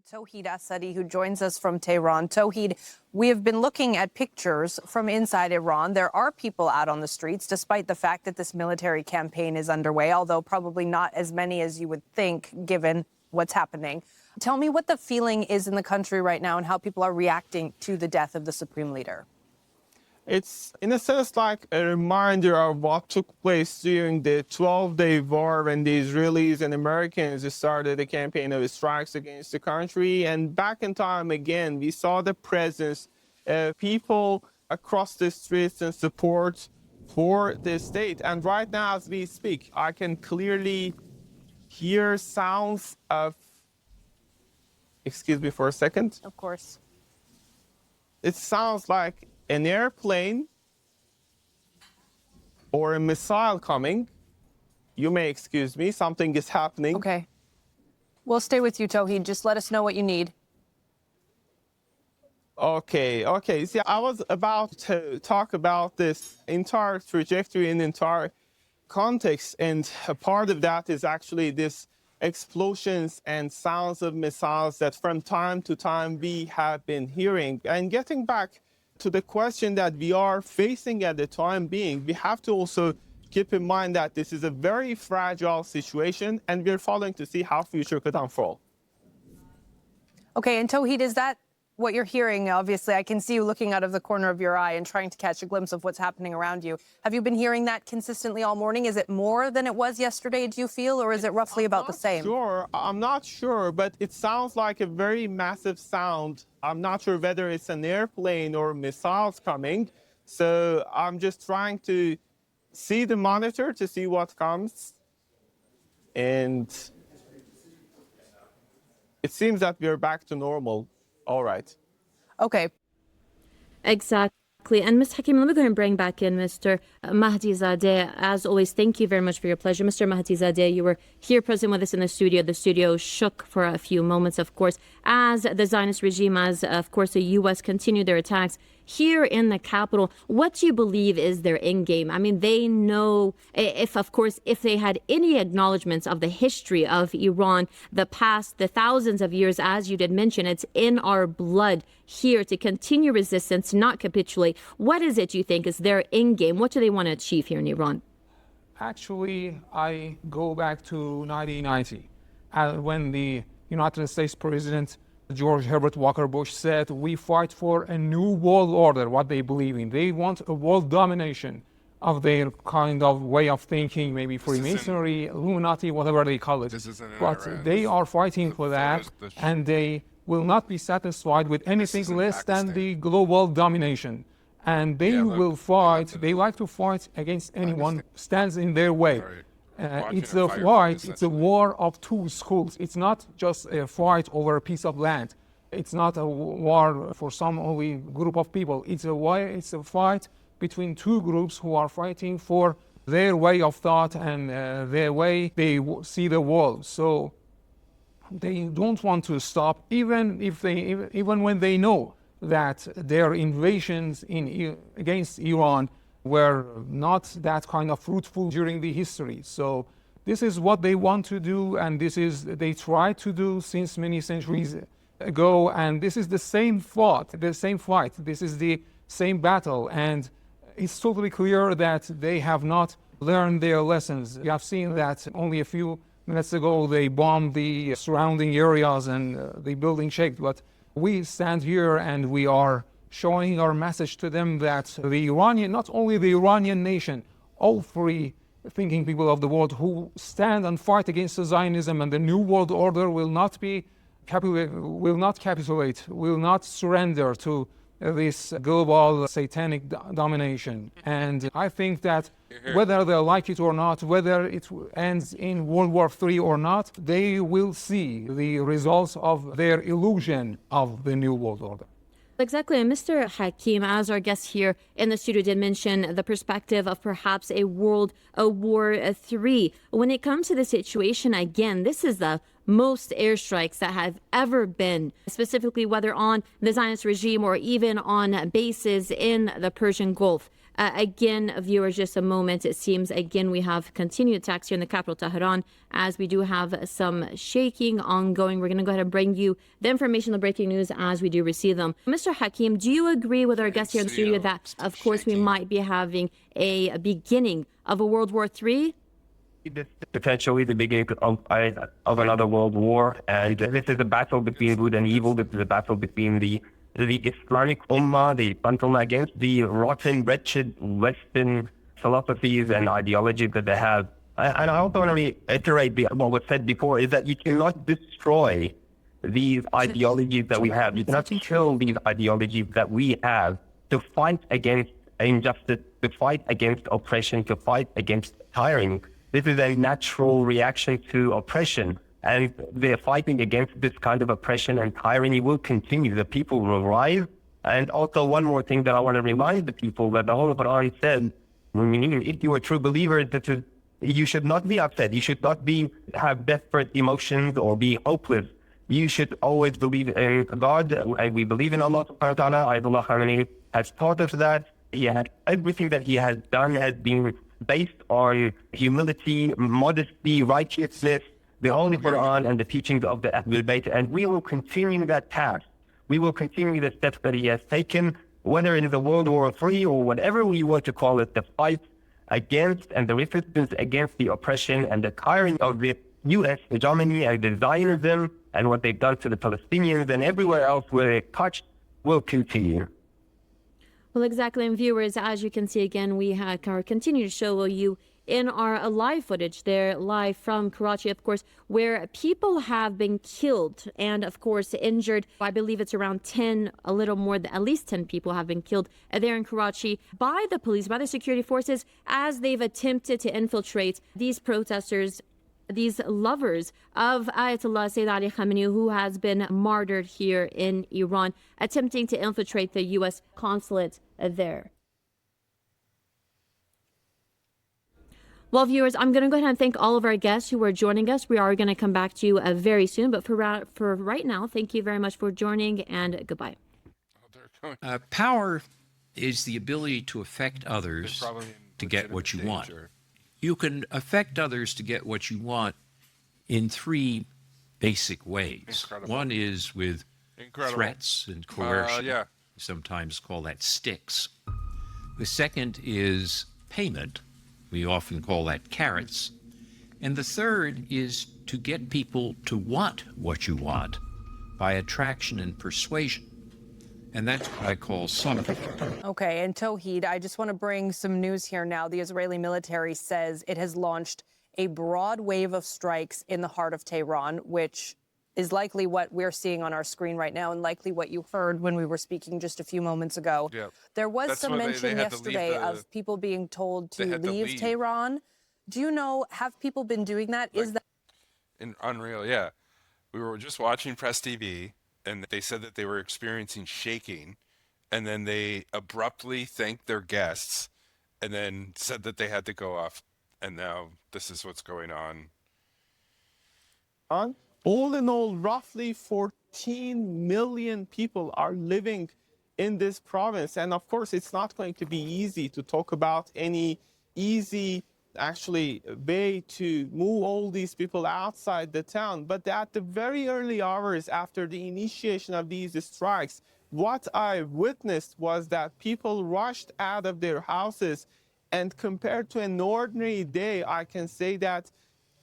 to Tawhid Asadi, who joins us from Tehran. Tawhid, we have been looking at pictures from inside Iran. There are people out on the streets, despite the fact that this military campaign is underway, although probably not as many as you would think, given what's happening. Tell me what the feeling is in the country right now and how people are reacting to the death of the supreme leader. It's, in a sense, like a reminder of what took place during the 12-day war when the Israelis and Americans started a campaign of strikes against the country. And back in time, again, we saw the presence of people across the streets in support for the state. And right now, as we speak, I can clearly hear sounds of... Excuse me for a second. Of course. It sounds like an airplane or a missile coming. You may excuse me, something is happening. Okay. We'll stay with you, Tawhid. Just let us know what you need. Okay. See, I was about to talk about this entire trajectory and entire context, and a part of that is actually this explosions and sounds of missiles that from time to time we have been hearing. And getting back to the question that we are facing at the time being, we have to also keep in mind that this is a very fragile situation and we're following to see how future could unfold. Okay, and Tawhid, is that what you're hearing? Obviously, I can see you looking out of the corner of your eye and trying to catch a glimpse of what's happening around you. Have you been hearing that consistently all morning? Is it more than it was yesterday, do you feel, or is it roughly about the same? I'm not sure, but it sounds like a very massive sound. I'm not sure whether it's an airplane or missiles coming. So I'm just trying to see the monitor to see what comes. And it seems that we're back to normal. All right. Okay. Exactly. And Ms. Hakim, let me go ahead and bring back in Mr. Mahdizadeh. As always, thank you very much for your pleasure. Mr. Mahdizadeh, you were here present with us in the studio. The studio shook for a few moments, of course, as the Zionist regime, as, of course, the U.S. continued their attacks here in the capital. What do you believe is their end game? I mean, they know, if they had any acknowledgments of the history of Iran, the past, the thousands of years, as you did mention, it's in our blood here to continue resistance, not capitulate. What is it you think is their end game? What do they want to achieve here in Iran? Actually, I go back to 1990, when the United States President George Herbert Walker Bush said, we fight for a new world order, what they believe in. They want a world domination of their kind of way of thinking, maybe Freemasonry, Illuminati, whatever they call it. But they are fighting for that, and they will not be satisfied with anything less than the global domination. And they will fight, they like to fight against anyone who stands in their way. It's a fight, it's a war of two schools. It's not just a fight over a piece of land. It's not a war for some only group of people. It's a fight between two groups who are fighting for their way of thought and their way they see the world. So they don't want to stop, even when they know that their invasions against Iran were not that kind of fruitful during the history. So this is what they want to do, and they tried to do since many centuries ago, and this is the same fight, this is the same battle, and it's totally clear that they have not learned their lessons. You have seen that only a few minutes ago they bombed the surrounding areas and the building shook, but we stand here and we are showing our message to them that the Iranian, not only the Iranian nation, all free thinking people of the world who stand and fight against Zionism and the New World Order will not capitulate, will not surrender to this global satanic domination. And I think that whether they like it or not, whether it ends in World War III or not, they will see the results of their illusion of the New World Order. Exactly. And Mr. Hakim, as our guest here in the studio did mention, the perspective of perhaps a War III. When it comes to the situation, again, this is the most airstrikes that have ever been, specifically whether on the Zionist regime or even on bases in the Persian Gulf. Again, viewers, just a moment. It seems, again, we have continued attacks here in the capital, Tehran, as we do have some shaking ongoing. We're going to go ahead and bring you the information, the breaking news, as we do receive them. Mr. Hakim, do you agree with our guest here in the studio that, of course, we might be having a beginning of a World War III? Potentially the beginning of another world war, and this is a battle between good and evil. This is a battle between the Islamic Ummah, the Ummah, against the rotten, wretched Western philosophies and ideologies that they have. And I also want to reiterate what was said before, is that you cannot destroy these ideologies that we have. You cannot kill these ideologies that we have to fight against injustice, to fight against oppression, to fight against tyranny. This is a natural reaction to oppression, and the fighting against this kind of oppression and tyranny will continue. The people will rise. And also one more thing that I want to remind the people, that the Holy Quran said, if you are a true believer, you should not be upset. You should not have desperate emotions or be hopeless. You should always believe in God. And we believe in Allah subhanahu wa ta'ala. Ayatollah Khamenei has taught us that. Everything that he has done has been based on humility, modesty, righteousness, the Holy Quran, and the teachings of the Ahlul Bayt. And we will continue that path. We will continue the steps that he has taken, whether it is a World War III or whatever we want to call it, the fight against and the resistance against the oppression and the tyranny of the U.S. hegemony and the Zionism and what they've done to the Palestinians and everywhere else where they touched will continue. Well, exactly. And viewers, as you can see, again, we continue to show you in our live footage there, live from Karachi, of course, where people have been killed and, of course, injured. I believe it's around 10, a little more, at least 10 people have been killed there in Karachi by the police, by the security forces, as they've attempted to infiltrate these protesters, these lovers of Ayatollah Sayyid Ali Khamenei, who has been martyred here in Iran, attempting to infiltrate the U.S. consulate there. Well, viewers, I'm going to go ahead and thank all of our guests who are joining us. We are going to come back to you very soon. But for right now, thank you very much for joining, and goodbye. Power is the ability to affect others to get what you want. You can affect others to get what you want in three basic ways. One is with threats and coercion. We sometimes call that sticks. The second is payment. We often call that carrots. And the third is to get people to want what you want by attraction and persuasion. And that's what I call something. Okay, and Tawhid, I just want to bring some news here now. The Israeli military says it has launched a broad wave of strikes in the heart of Tehran, which is likely what we're seeing on our screen right now and likely what you heard when we were speaking just a few moments ago. Yeah. There was some mention yesterday of people being told to leave Tehran. Do you know, have people been doing that? Is that unreal? Yeah. We were just watching Press TV, and they said that they were experiencing shaking, and then they abruptly thanked their guests and then said that they had to go off, and now this is what's going on. All in all, roughly 14 million people are living in this province. And of course, it's not going to be easy to talk about any easy way to move all these people outside the town. But at the very early hours after the initiation of these strikes, what I witnessed was that people rushed out of their houses. And compared to an ordinary day, I can say that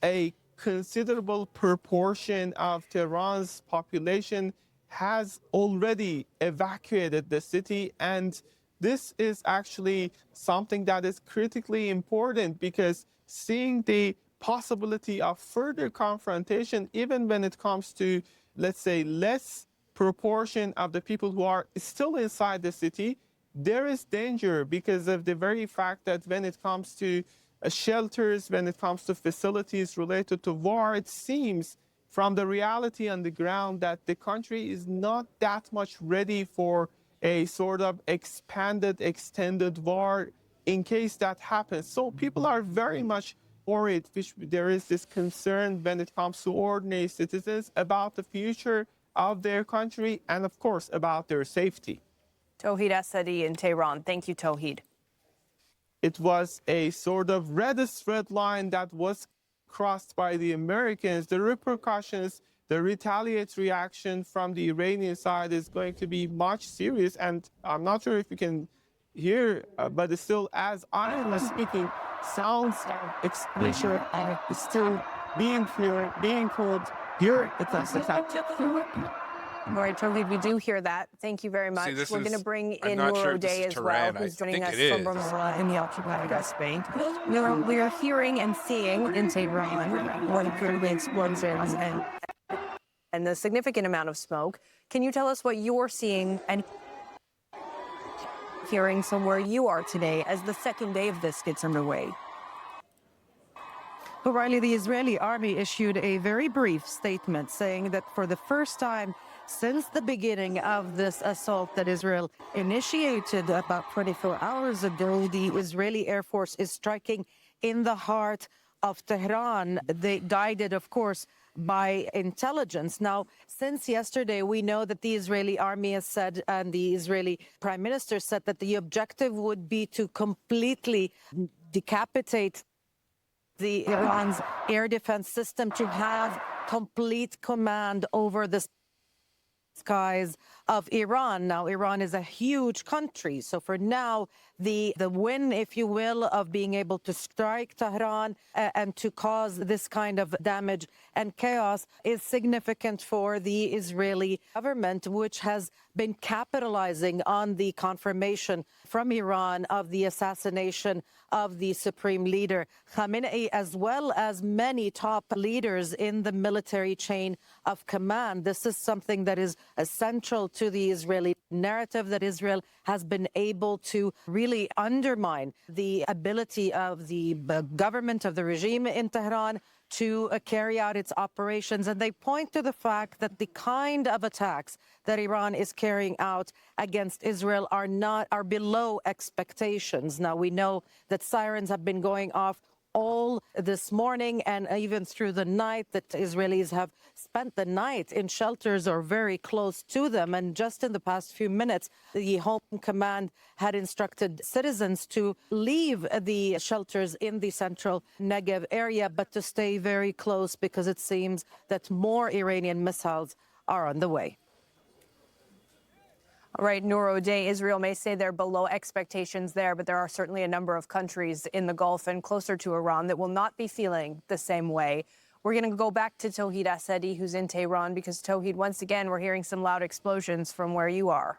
a considerable proportion of Tehran's population has already evacuated the city. And this is actually something that is critically important, because seeing the possibility of further confrontation, even when it comes to, let's say, less proportion of the people who are still inside the city, there is danger because of the very fact that when it comes to shelters, when it comes to facilities related to war, it seems from the reality on the ground that the country is not that much ready for a sort of expanded, extended war in case that happens. So people are very much worried. There is this concern when it comes to ordinary citizens about the future of their country and, of course, about their safety. Tawhid Asadi in Tehran. Thank you, Tawhid. it was a sort of reddest red line that was crossed by the Americans. The repercussions, the retaliatory action from the Iranian side is going to be much serious. And I'm not sure if you can hear, but it's still, as I am speaking, sounds of explosion are still being heard here. It's a fact. All right, Tawhid, we do hear that. Thank you very much. this We're going to is- bring I'm in not sure Noor if this O'Day is as well, Tehran. I who's joining think us it from is. Ramallah in the occupied Spain. Noor, we are hearing and seeing in Tehran one of the explosions and the significant amount of smoke. Can you tell us what you're seeing and hearing from where you are today as the second day of this gets underway? O'Reilly, the Israeli army issued a very brief statement saying that for the first time since the beginning of this assault that Israel initiated about 24 hours ago, the Israeli Air Force is striking in the heart of Tehran. They guided, of course, by intelligence. Now, since yesterday, we know that the Israeli army has said, and the Israeli prime minister said, that the objective would be to completely decapitate the Iran's air defense system, to have complete command over the skies of Iran. Now, Iran is a huge country. So for now, the win, if you will, of being able to strike Tehran and to cause this kind of damage and chaos is significant for the Israeli government, which has been capitalizing on the confirmation from Iran of the assassination of the supreme leader Khamenei, as well as many top leaders in the military chain of command. This is something that is essential to the Israeli narrative, that Israel has been able to really undermine the ability of the government, of the regime in Tehran, to carry out its operations. And they point to the fact that the kind of attacks that Iran is carrying out against Israel are below expectations. Now, we know that sirens have been going off all this morning and even through the night, that Israelis have spent the night in shelters or very close to them. And just in the past few minutes, the Home Command had instructed citizens to leave the shelters in the central Negev area, but to stay very close because it seems that more Iranian missiles are on the way. All right, Noor O'Day, Israel may say they're below expectations there, but there are certainly a number of countries in the Gulf and closer to Iran that will not be feeling the same way. We're going to go back to Tawhid Assadi, who's in Tehran, because Tawhid, once again, we're hearing some loud explosions from where you are.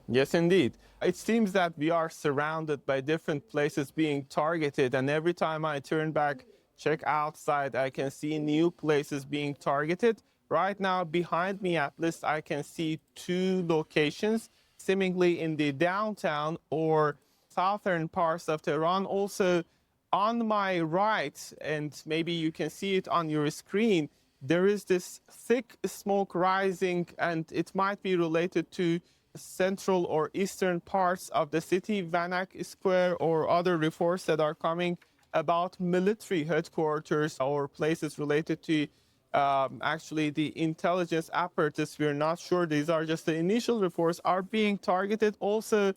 Yes, indeed. It seems that we are surrounded by different places being targeted, and every time I turn back, check outside, I can see new places being targeted. Right now, behind me, at least, I can see two locations, seemingly in the downtown or southern parts of Tehran. Also, on my right, and maybe you can see it on your screen, there is this thick smoke rising, and it might be related to central or eastern parts of the city, Vanak Square, or other reports that are coming about military headquarters or places related to actually the intelligence apparatus. We're not sure. These are just the initial reports are being targeted. Also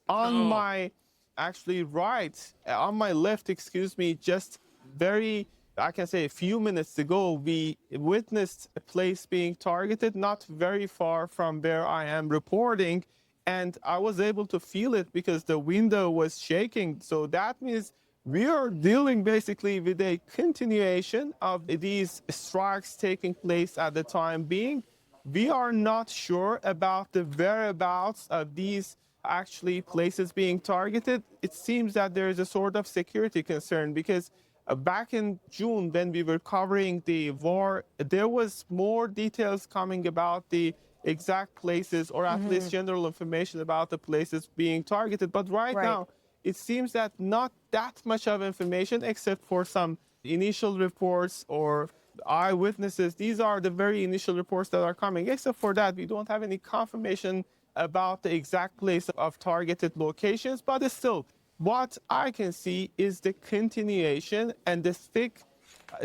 on my actually right, on my left, excuse me, just I can say a few minutes ago, we witnessed a place being targeted not very far from where I am reporting. And I was able to feel it because the window was shaking. So that means we are dealing basically with a continuation of these strikes taking place at the time being. We are not sure about the whereabouts of these actually places being targeted. It seems that there is a sort of security concern because back in June, when we were covering the war, there was more details coming about the exact places, or at least general information about the places being targeted. But right now, it seems that not that much of information, except for some initial reports or eyewitnesses. These are the very initial reports that are coming. Except for that, we don't have any confirmation about the exact place of targeted locations. But still, what I can see is the continuation and the thick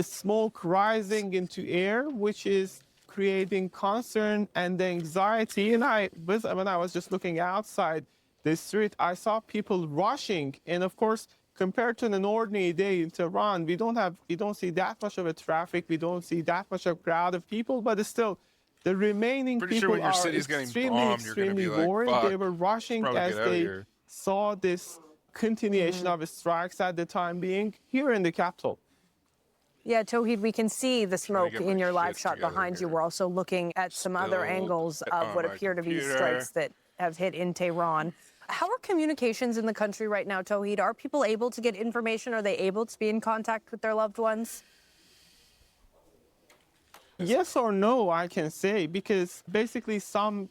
smoke rising into air, which is creating concern and anxiety. And when I was just looking outside, the street, I saw people rushing. And of course, compared to an ordinary day in Tehran, we don't see that much of a traffic. We don't see that much of a crowd of people, but still, the remaining Pretty sure people when your are city's getting extremely, bombed, you're gonna be like, worried. "Fuck, They were rushing probably as get out of they here." saw this continuation of strikes at the time being here in the capital. Yeah, Tawhid, we can see the Trying to smoke get in my your live shit shot together behind you. here. We're also looking at some other Spilled angles of on what my appear to be computer. strikes that have hit in Tehran. How are communications in the country right now, Tawhid? Are people able to get information? Are they able to be in contact with their loved ones? Yes or no, I can say, because basically some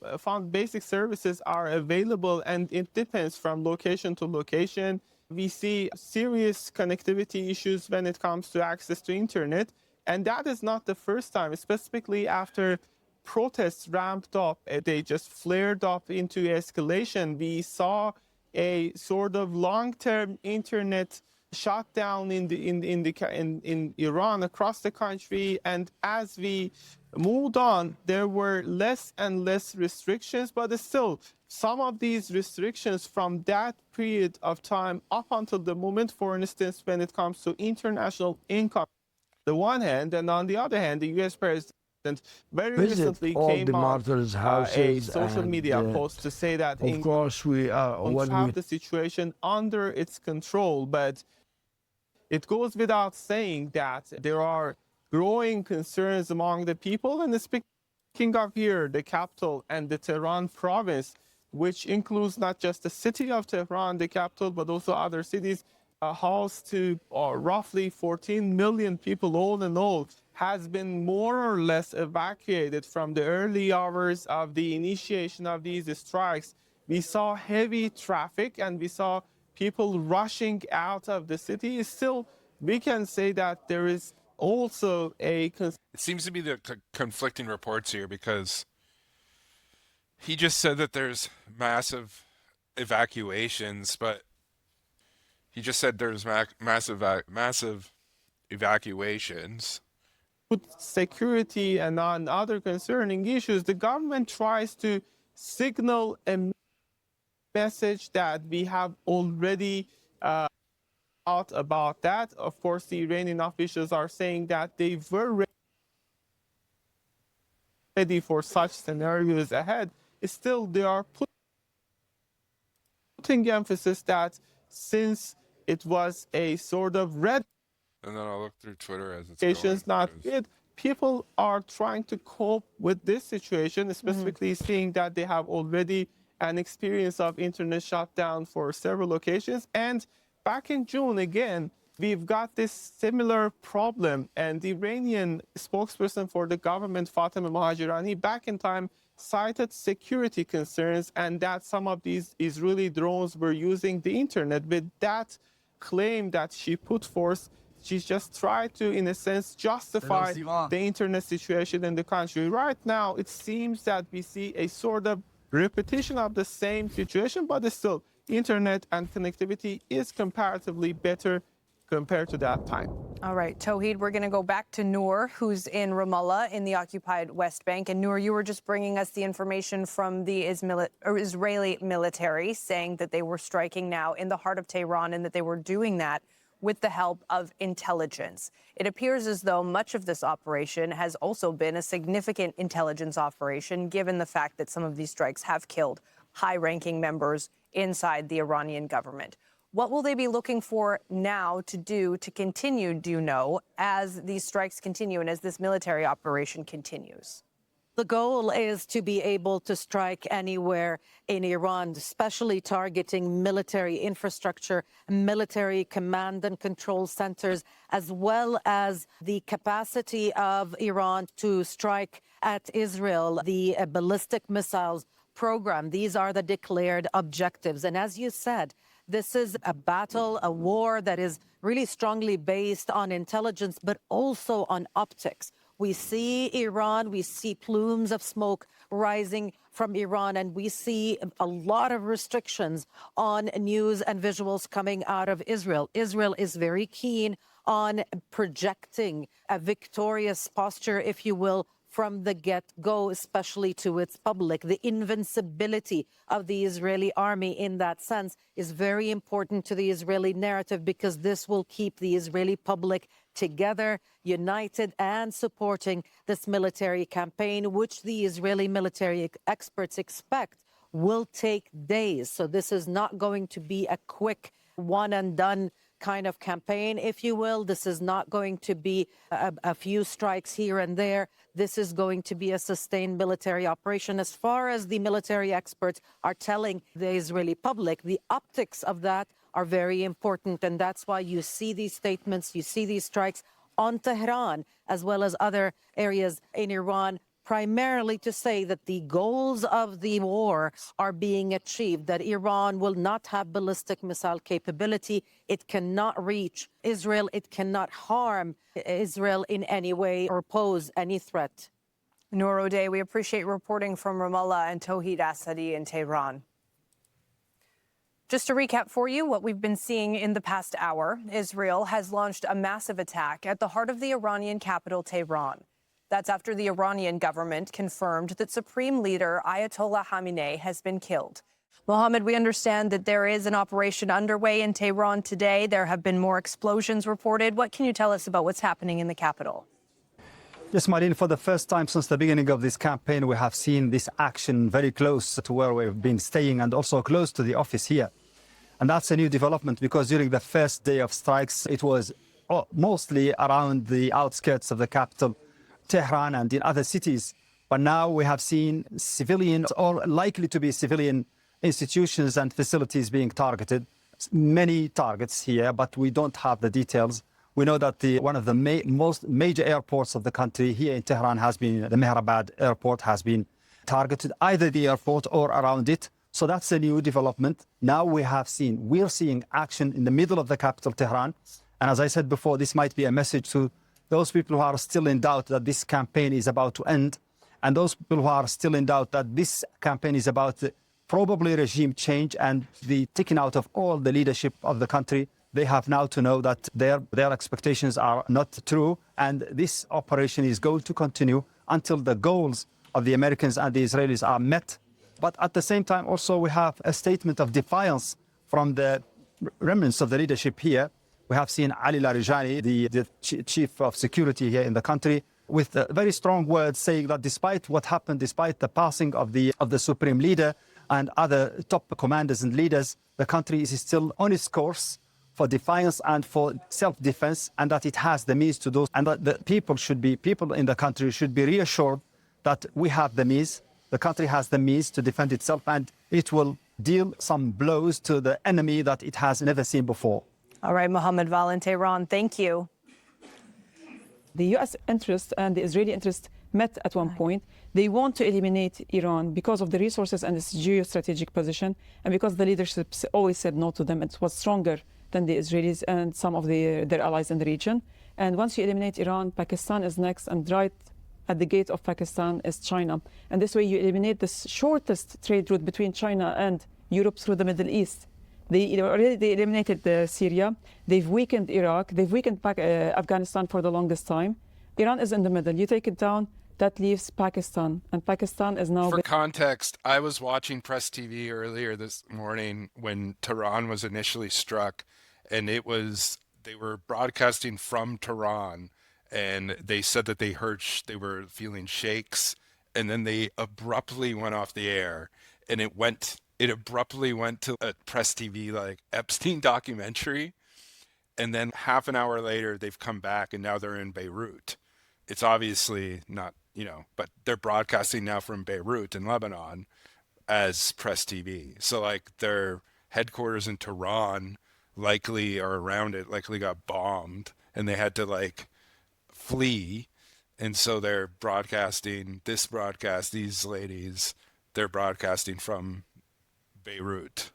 basic services are available and it depends from location to location. We see serious connectivity issues when it comes to access to internet, and that is not the first time, specifically after protests ramped up, they just flared up into escalation. We saw a sort of long-term internet shutdown in Iran across the country, and as we moved on, there were less and less restrictions, but still some of these restrictions from that period of time up until the moment, for instance, when it comes to international income, on the one hand, and on the other hand, the U.S. president very Visit recently all came the on martyrs' a houses, social media and post to say that of course we don't have the situation under its control, but it goes without saying that there are growing concerns among the people. And speaking of here, the capital and the Tehran province, which includes not just the city of Tehran, the capital, but also other cities, house to roughly 14 million people all in all, has been more or less evacuated from the early hours of the initiation of these strikes. We saw heavy traffic and we saw people rushing out of the city. Still, we can say that there is also a It seems to be the conflicting reports here, because he just said that there's massive evacuations, but he just said there's massive evacuations. with security and on other concerning issues. The government tries to signal a message that we have already out about that. Of course, the Iranian officials are saying that they were ready for such scenarios ahead. Still, they are putting emphasis that since it was a sort of red And then I'll look through Twitter as it's situation's going. not good, people are trying to cope with this situation, specifically seeing that they have already an experience of internet shutdown for several locations. And back in June, again, we've got this similar problem. And the Iranian spokesperson for the government, Fatemeh Mohajirani, back in time cited security concerns and that some of these Israeli drones were using the internet. With that claim that she put forth, she just tried to, in a sense, justify the internet situation in the country. Right now, it seems that we see a sort of repetition of the same situation, but still, internet and connectivity is comparatively better compared to that time. All right, Tawhid, we're going to go back to Noor, who's in Ramallah in the occupied West Bank. And Noor, you were just bringing us the information from the Israeli military saying that they were striking now in the heart of Tehran and that they were doing that with the help of intelligence. It appears as though much of this operation has also been a significant intelligence operation, given the fact that some of these strikes have killed high-ranking members inside the Iranian government. What will they be looking for now to do to continue, do you know, as these strikes continue and as this military operation continues? The goal is to be able to strike anywhere in Iran, especially targeting military infrastructure, military command and control centers, as well as the capacity of Iran to strike at Israel, the ballistic missiles program. These are the declared objectives. And as you said, this is a battle, a war that is really strongly based on intelligence, but also on optics. We see Iran, we see plumes of smoke rising from Iran, and we see a lot of restrictions on news and visuals coming out of Israel. Israel is very keen on projecting a victorious posture, if you will, from the get-go, especially to its public. The invincibility of the Israeli army in that sense is very important to the Israeli narrative, because this will keep the Israeli public together, united, and supporting this military campaign, which the Israeli military experts expect will take days. So this is not going to be a quick one and done kind of campaign, if you will. This is not going to be a few strikes here and there. This is going to be a sustained military operation. As far as the military experts are telling the Israeli public, the optics of that are very important. And that's why you see these statements, you see these strikes on Tehran, as well as other areas in Iran, primarily to say that the goals of the war are being achieved, that Iran will not have ballistic missile capability. It cannot reach Israel. It cannot harm Israel in any way or pose any threat. Noor O'Day, we appreciate reporting from Ramallah and Tawhid Asadi in Tehran. Just to recap for you what we've been seeing in the past hour, Israel has launched a massive attack at the heart of the Iranian capital, Tehran. That's after the Iranian government confirmed that Supreme Leader Ayatollah Khamenei has been killed. Mohammed, we understand that there is an operation underway in Tehran today. There have been more explosions reported. What can you tell us about what's happening in the capital? Yes, Marine, for the first time since the beginning of this campaign, we have seen this action very close to where we've been staying and also close to the office here. And that's a new development, because during the first day of strikes, it was mostly around the outskirts of the capital, Tehran, and in other cities. But now we have seen civilian or likely to be civilian institutions and facilities being targeted. Many targets here, but we don't have the details. We know that one of the most major airports of the country here in Tehran has been, the Mehrabad airport has been targeted, either the airport or around it. So that's a new development. Now we're seeing action in the middle of the capital, Tehran. And as I said before, this might be a message to those people who are still in doubt that this campaign is about to end, and those people who are still in doubt that this campaign is about probably regime change and the taking out of all the leadership of the country. They have now to know that their expectations are not true, and this operation is going to continue until the goals of the Americans and the Israelis are met. But at the same time, also, we have a statement of defiance from the remnants of the leadership here. We have seen Ali Larijani, the chief of security here in the country, with very strong words saying that despite what happened, despite the passing of the supreme leader and other top commanders and leaders, the country is still on its course for defiance and for self-defense, and that it has the means to do, and that the people in the country should be reassured that we have the means, the country has the means to defend itself, and it will deal some blows to the enemy that it has never seen before. All right, Mohammed Val in Tehran, thank you. The U.S. interest and the Israeli interest met at one point. They want to eliminate Iran because of the resources and its geostrategic position, and because the leadership always said no to them. It was stronger than the Israelis and some of their allies in the region. And once you eliminate Iran, Pakistan is next, and right at the gate of Pakistan is China. And this way you eliminate the shortest trade route between China and Europe through the Middle East. They eliminated Syria, they've weakened Iraq, they've weakened Afghanistan for the longest time. Iran is in the middle. You take it down, that leaves Pakistan. And Pakistan is now... For context, I was watching Press TV earlier this morning when Tehran was initially struck, and they were broadcasting from Tehran, and they said that they were feeling shakes, and then they abruptly went off the air, and it abruptly went to a Press TV like Epstein documentary, and then half an hour later they've come back and now they're in Beirut. It's obviously not, but they're broadcasting now from Beirut in Lebanon as Press TV. So like their headquarters in Tehran likely got bombed and they had to like flee, and so they're broadcasting these ladies, they're broadcasting from Beirut.